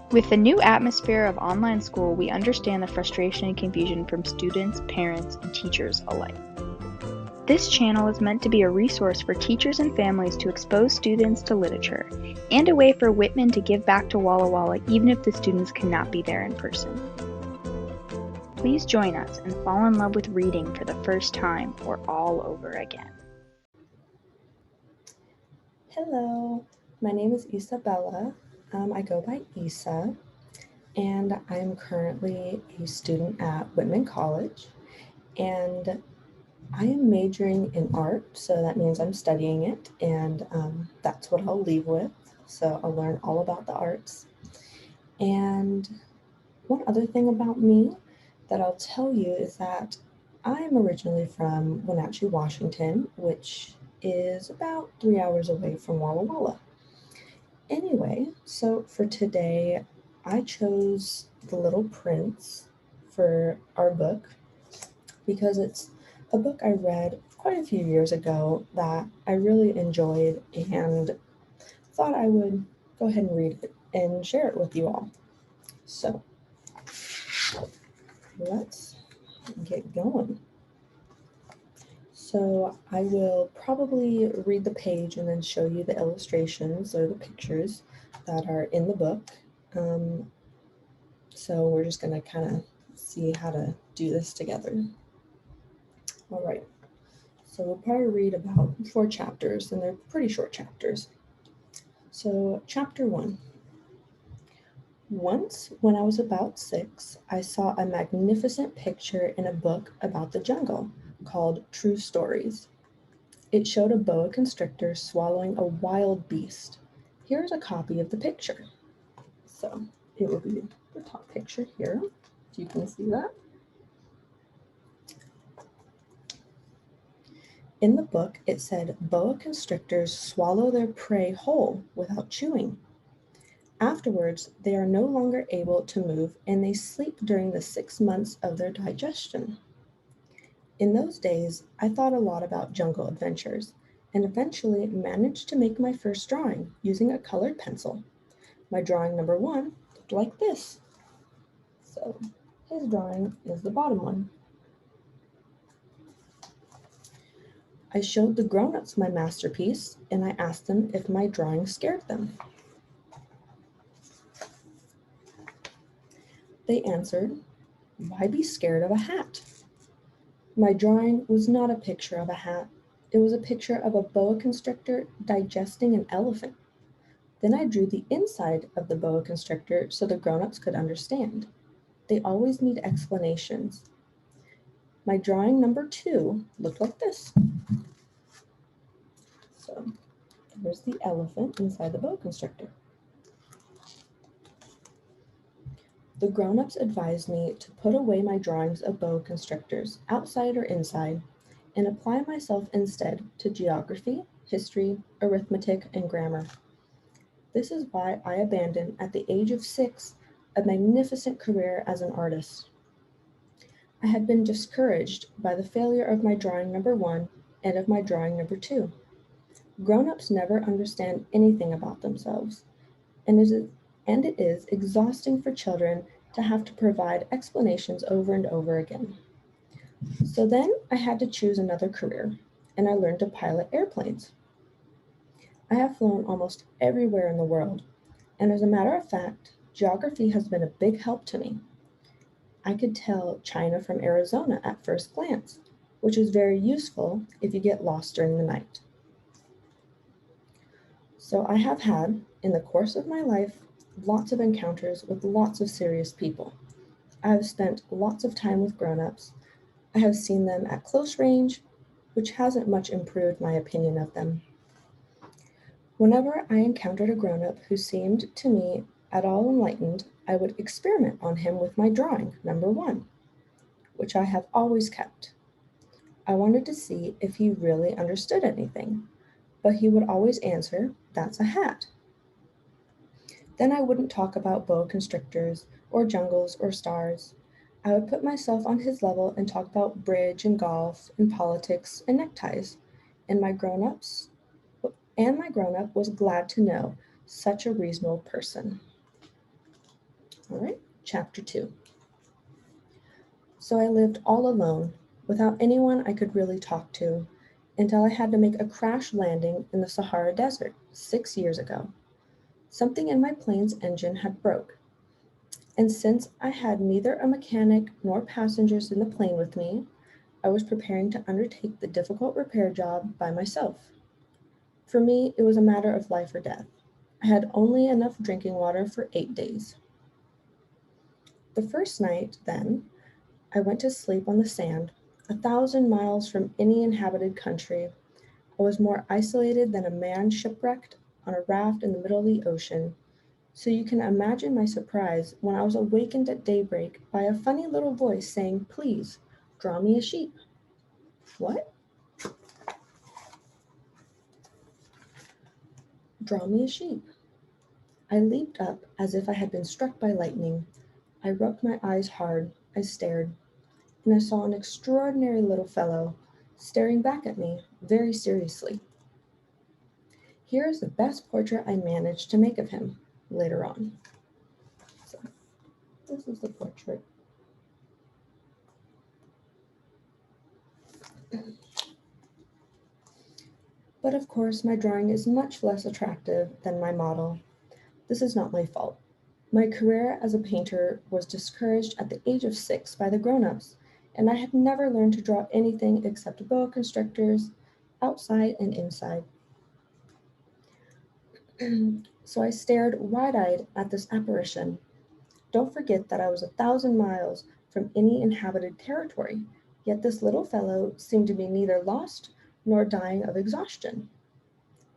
With the new atmosphere of online school, we understand the frustration and confusion from students, parents, and teachers alike. This channel is meant to be a resource for teachers and families to expose students to literature, and a way for Whitman to give back to Walla Walla even if the students cannot be there in person. Please join us and fall in love with reading for the first time or all over again. Hello, my name is Ezabella. I go by Isa, and I'm currently a student at Whitman College, and I am majoring in art, so that means I'm studying it, and that's what I'll leave with. So I'll learn all about the arts. And one other thing about me that I'll tell you is that I'm originally from Wenatchee, Washington, which is about 3 hours away from Walla Walla. Anyway, so for today, I chose The Little Prince for our book because it's a book I read quite a few years ago that I really enjoyed and thought I would go ahead and read it and share it with you all. So let's get going. So I will probably read the page and then show you the illustrations or the pictures that are in the book. Um, So we're just going to kind of see how to do this together. All right. So we'll probably read about 4 chapters, and they're pretty short chapters. So, chapter 1. Once, when I was about 6, I saw a magnificent picture in a book about the jungle called True Stories. It showed a boa constrictor swallowing a wild beast. Here's a copy of the picture. So, it will be the top picture here, if you can see that. In the book, it said boa constrictors swallow their prey whole without chewing. Afterwards, they are no longer able to move and they sleep during the 6 months of their digestion. In those days, I thought a lot about jungle adventures and eventually managed to make my first drawing using a colored pencil. My drawing number 1 looked like this. So his drawing is the bottom one. I showed the grown-ups my masterpiece and I asked them if my drawing scared them. They answered, "Why be scared of a hat?" My drawing was not a picture of a hat. It was a picture of a boa constrictor digesting an elephant. Then I drew the inside of the boa constrictor so the grown-ups could understand. They always need explanations. My drawing number 2 looked like this. So there's the elephant inside the boa constrictor. The grown-ups advised me to put away my drawings of boa constrictors, outside or inside, and apply myself instead to geography, history, arithmetic, and grammar. This is why I abandoned at the age of 6 a magnificent career as an artist. I had been discouraged by the failure of my drawing number 1 and of my drawing number 2. Grown-ups never understand anything about themselves, and it is exhausting for children to have to provide explanations over and over again. So then I had to choose another career, and I learned to pilot airplanes. I have flown almost everywhere in the world, and as a matter of fact, geography has been a big help to me. I could tell China from Arizona at first glance, which is very useful if you get lost during the night. So I have had, in the course of my life, lots of encounters with lots of serious people. I have spent lots of time with grown-ups. I have seen them at close range, which hasn't much improved my opinion of them. Whenever I encountered a grown-up who seemed to me at all enlightened, I would experiment on him with my drawing, number 1, which I have always kept. I wanted to see if he really understood anything, but he would always answer, "That's a hat." Then I wouldn't talk about boa constrictors, or jungles, or stars. I would put myself on his level and talk about bridge and golf and politics and neckties, and my grown up was glad to know such a reasonable person. All right, chapter 2. So I lived all alone, without anyone I could really talk to, until I had to make a crash landing in the Sahara Desert 6 years ago. Something in my plane's engine had broke, and since I had neither a mechanic nor passengers in the plane with me, I was preparing to undertake the difficult repair job by myself. For me, it was a matter of life or death. I had only enough drinking water for 8 days. The first night, then, I went to sleep on the sand, 1,000 miles from any inhabited country. I was more isolated than a man shipwrecked on a raft in the middle of the ocean. So you can imagine my surprise when I was awakened at daybreak by a funny little voice saying, "Please, draw me a sheep." What? Draw me a sheep. I leaped up as if I had been struck by lightning. I rubbed my eyes hard. I stared, and I saw an extraordinary little fellow staring back at me very seriously. Here is the best portrait I managed to make of him later on. So, this is the portrait. But of course, my drawing is much less attractive than my model. This is not my fault. My career as a painter was discouraged at the age of 6 by the grown ups, and I had never learned to draw anything except boa constrictors, outside and inside. So I stared wide eyed at this apparition. Don't forget that I was 1,000 miles from any inhabited territory, yet this little fellow seemed to be neither lost nor dying of exhaustion,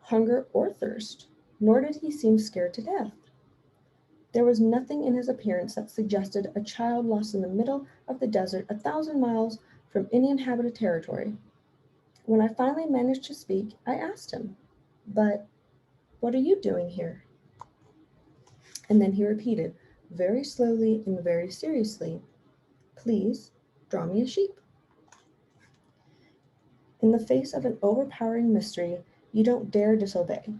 hunger, or thirst, nor did he seem scared to death. There was nothing in his appearance that suggested a child lost in the middle of the desert 1,000 miles from any inhabited territory. When I finally managed to speak, I asked him, "But what are you doing here?" And then he repeated, very slowly and very seriously, "Please draw me a sheep." In the face of an overpowering mystery, you don't dare disobey.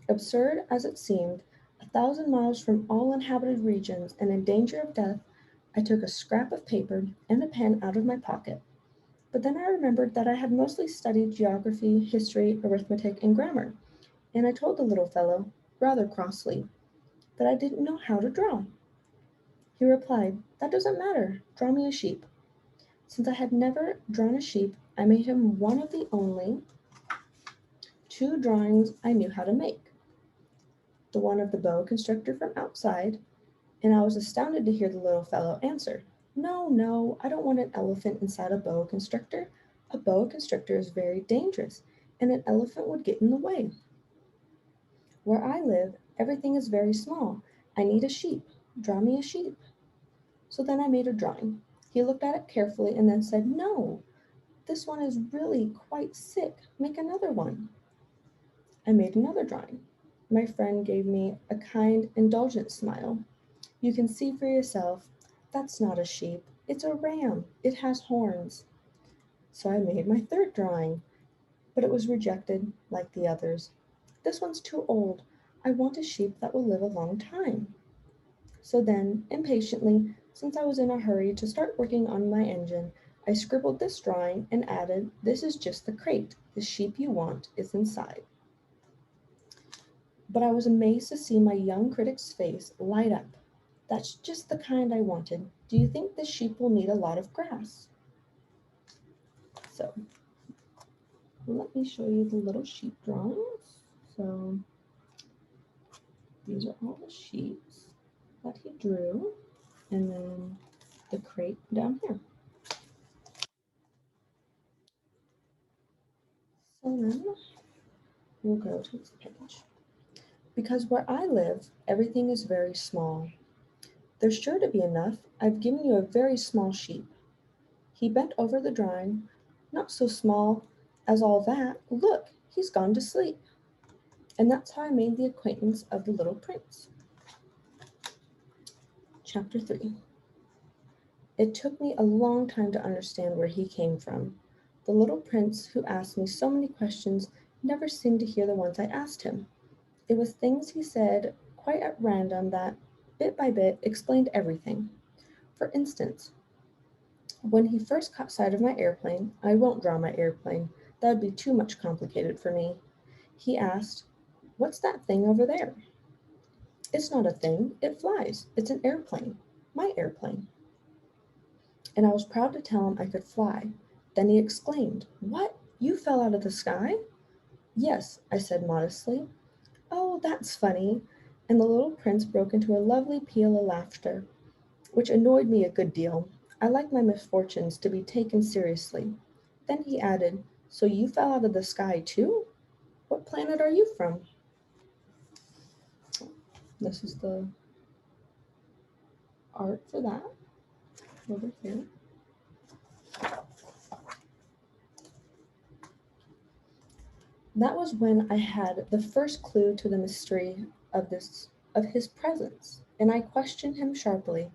Absurd as it seemed, 1,000 miles from all inhabited regions and in danger of death, I took a scrap of paper and a pen out of my pocket. But then I remembered that I had mostly studied geography, history, arithmetic, and grammar, and I told the little fellow, rather crossly, that I didn't know how to draw. He replied, "That doesn't matter. Draw me a sheep." Since I had never drawn a sheep, I made him one of the only two drawings I knew how to make, the one of the boa constrictor from outside, and I was astounded to hear the little fellow answer, "No, no, I don't want an elephant inside a boa constrictor. A boa constrictor is very dangerous, and an elephant would get in the way. Where I live, everything is very small. I need a sheep. Draw me a sheep." So then I made a drawing. He looked at it carefully and then said, "No, this one is really quite sick. Make another one." I made another drawing. My friend gave me a kind, indulgent smile. "You can see for yourself. That's not a sheep. It's a ram. It has horns." So I made my third drawing, but it was rejected like the others. "This one's too old. I want a sheep that will live a long time." So then, impatiently, since I was in a hurry to start working on my engine, I scribbled this drawing and added, "This is just the crate. The sheep you want is inside." But I was amazed to see my young critic's face light up. "That's just the kind I wanted. Do you think this sheep will need a lot of grass?" So let me show you the little sheep drawings. So these are all the sheeps that he drew, and then the crate down here. So then we'll go to this page. Because where I live, everything is very small. There's sure to be enough. I've given you a very small sheep. He bent over the drawing. "Not so small as all that. Look, he's gone to sleep." And that's how I made the acquaintance of the little prince. Chapter 3. It took me a long time to understand where he came from. The little prince who asked me so many questions never seemed to hear the ones I asked him. It was things he said quite at random that bit by bit, explained everything. For instance, when he first caught sight of my airplane, I won't draw my airplane, that would be too much complicated for me. He asked, "What's that thing over there?" "It's not a thing, it flies. It's an airplane. My airplane." And I was proud to tell him I could fly. Then he exclaimed, "What? You fell out of the sky?" "Yes," I said modestly. "Oh, that's funny." And the little prince broke into a lovely peal of laughter, which annoyed me a good deal. I like my misfortunes to be taken seriously. Then he added, "So you fell out of the sky too? What planet are you from?" This is the art for that over here. That was when I had the first clue to the mystery of his presence, and I questioned him sharply.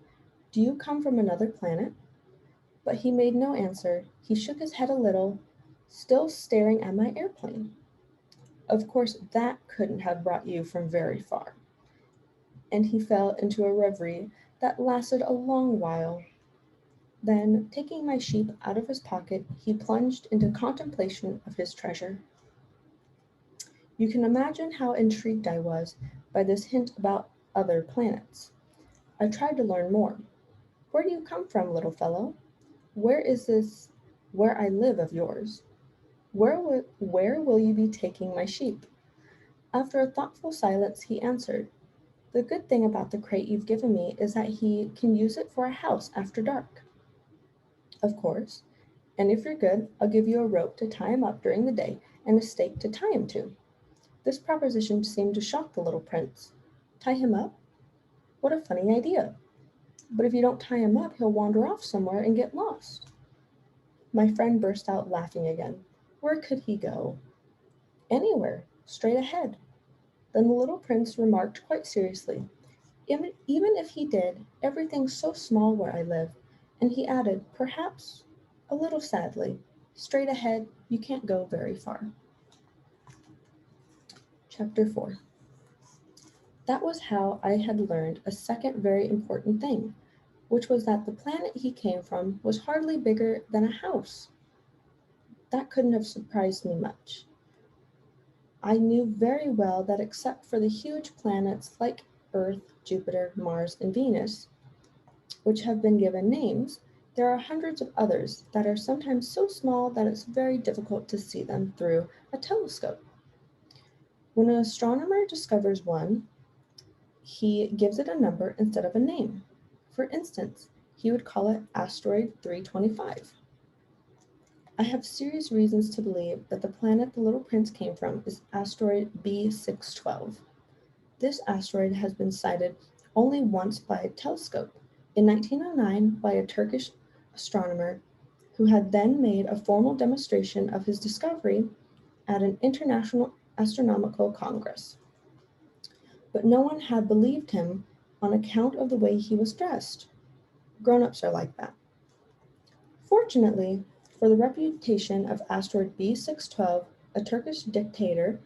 "Do you come from another planet?" But he made no answer. He shook his head a little, still staring at my airplane. "Of course that couldn't have brought you from very far." And he fell into a reverie that lasted a long while. Then, taking my sheep out of his pocket, he plunged into contemplation of his treasure. You can imagine how intrigued I was by this hint about other planets. I tried to learn more. "Where do you come from, little fellow? Where is this where I live of yours? Where will you be taking my sheep?" After a thoughtful silence, he answered, "The good thing about the crate you've given me is that he can use it for a house after dark." "Of course. And if you're good, I'll give you a rope to tie him up during the day and a stake to tie him to." This proposition seemed to shock the little prince. "Tie him up? What a funny idea! But if you don't tie him up, he'll wander off somewhere and get lost." My friend burst out laughing again. Where could he go? "Anywhere, straight ahead." Then the little prince remarked quite seriously, "Even if he did, everything's so small where I live." And he added, perhaps a little sadly, "Straight ahead, you can't go very far." Chapter 4. That was how I had learned a second very important thing, which was that the planet he came from was hardly bigger than a house. That couldn't have surprised me much. I knew very well that except for the huge planets like Earth, Jupiter, Mars, and Venus, which have been given names, there are hundreds of others that are sometimes so small that it's very difficult to see them through a telescope. When an astronomer discovers one, he gives it a number instead of a name. For instance, he would call it asteroid 325. I have serious reasons to believe that the planet the little prince came from is asteroid B612. This asteroid has been sighted only once by a telescope, in 1909 by a Turkish astronomer who had then made a formal demonstration of his discovery at an international astronomical congress. But no one had believed him on account of the way he was dressed. Grown-ups are like that. Fortunately for the reputation of asteroid B612, a Turkish dictator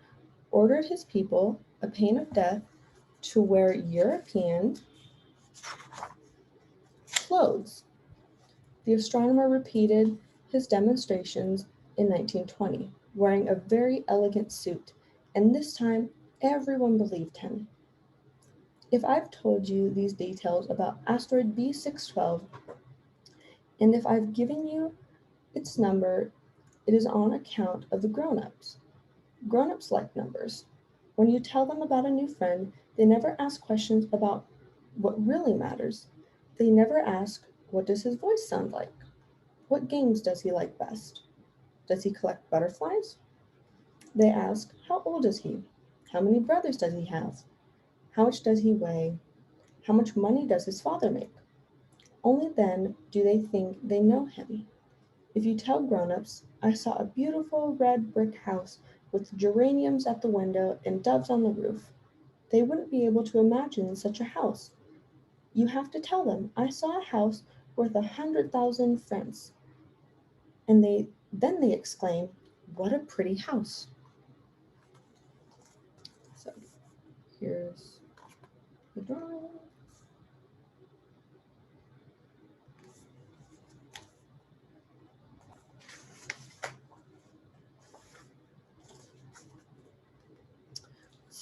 ordered his people, a pain of death, to wear European clothes. The astronomer repeated his demonstrations in 1920, wearing a very elegant suit, and this time everyone believed him. If I've told you these details about asteroid B612, and if I've given you its number, it is on account of the grown-ups. Grown-ups like numbers. When you tell them about a new friend, they never ask questions about what really matters. They never ask, what does his voice sound like? What games does he like best? Does he collect butterflies? They ask, how old is he? How many brothers does he have? How much does he weigh? How much money does his father make? Only then do they think they know him. If you tell grown-ups, I saw a beautiful red brick house with geraniums at the window and doves on the roof, they wouldn't be able to imagine such a house. You have to tell them, I saw a house worth 100,000 francs, and then they exclaim, what a pretty house. So here's the drawing.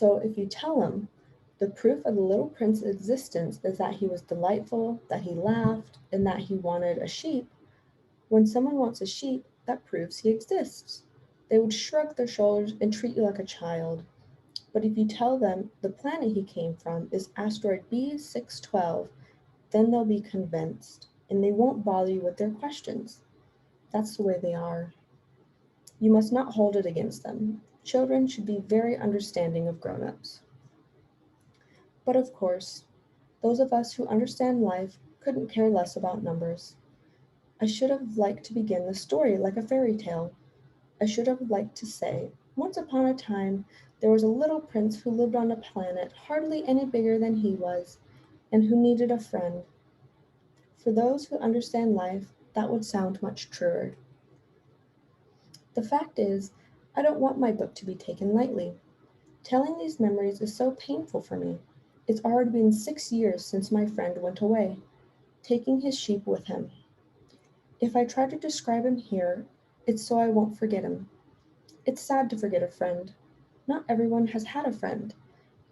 So if you tell him, the proof of the little prince's existence is that he was delightful, that he laughed, and that he wanted a sheep, when someone wants a sheep, that proves he exists. They would shrug their shoulders and treat you like a child. But if you tell them the planet he came from is asteroid B612, then they'll be convinced, and they won't bother you with their questions. That's the way they are. You must not hold it against them. Children should be very understanding of grown-ups. But of course, those of us who understand life couldn't care less about numbers. I should have liked to begin the story like a fairy tale. I should have liked to say, once upon a time, there was a little prince who lived on a planet hardly any bigger than he was, and who needed a friend. For those who understand life, that would sound much truer. The fact is, I don't want my book to be taken lightly. Telling these memories is so painful for me. It's already been 6 years since my friend went away, taking his sheep with him. If I try to describe him here, it's so I won't forget him. It's sad to forget a friend. Not everyone has had a friend,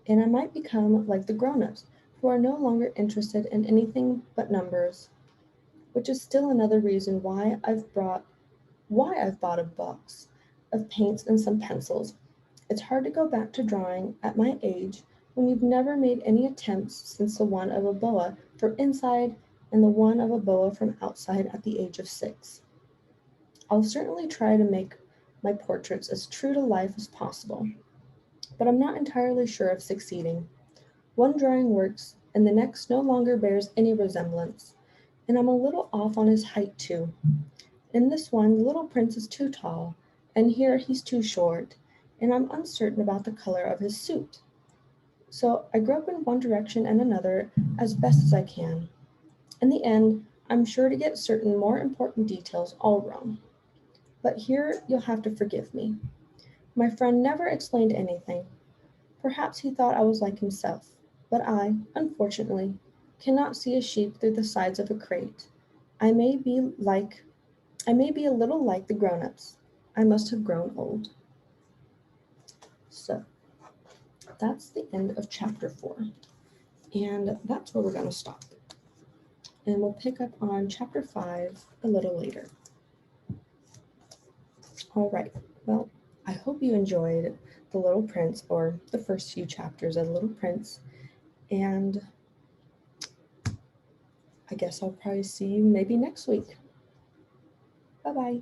and I might become like the grown-ups, who are no longer interested in anything but numbers, which is still another reason why I've bought a box of paints and some pencils. It's hard to go back to drawing at my age when you've never made any attempts since the one of a boa from inside and the one of a boa from outside at the age of 6. I'll certainly try to make my portraits as true to life as possible, but I'm not entirely sure of succeeding. One drawing works, and the next no longer bears any resemblance, and I'm a little off on his height too. In this one, the little prince is too tall, and here he's too short, and I'm uncertain about the color of his suit. So I grope in one direction and another as best as I can. In the end, I'm sure to get certain more important details all wrong. But here you'll have to forgive me. My friend never explained anything. Perhaps he thought I was like himself, but I, unfortunately, cannot see a sheep through the sides of a crate. I may be like I may be a little like the grown-ups. I must have grown old. So that's the end of chapter 4. And that's where we're going to stop. And we'll pick up on chapter 5 a little later. All right. Well, I hope you enjoyed The Little Prince, or the first few chapters of The Little Prince. And I guess I'll probably see you maybe next week. Bye-bye.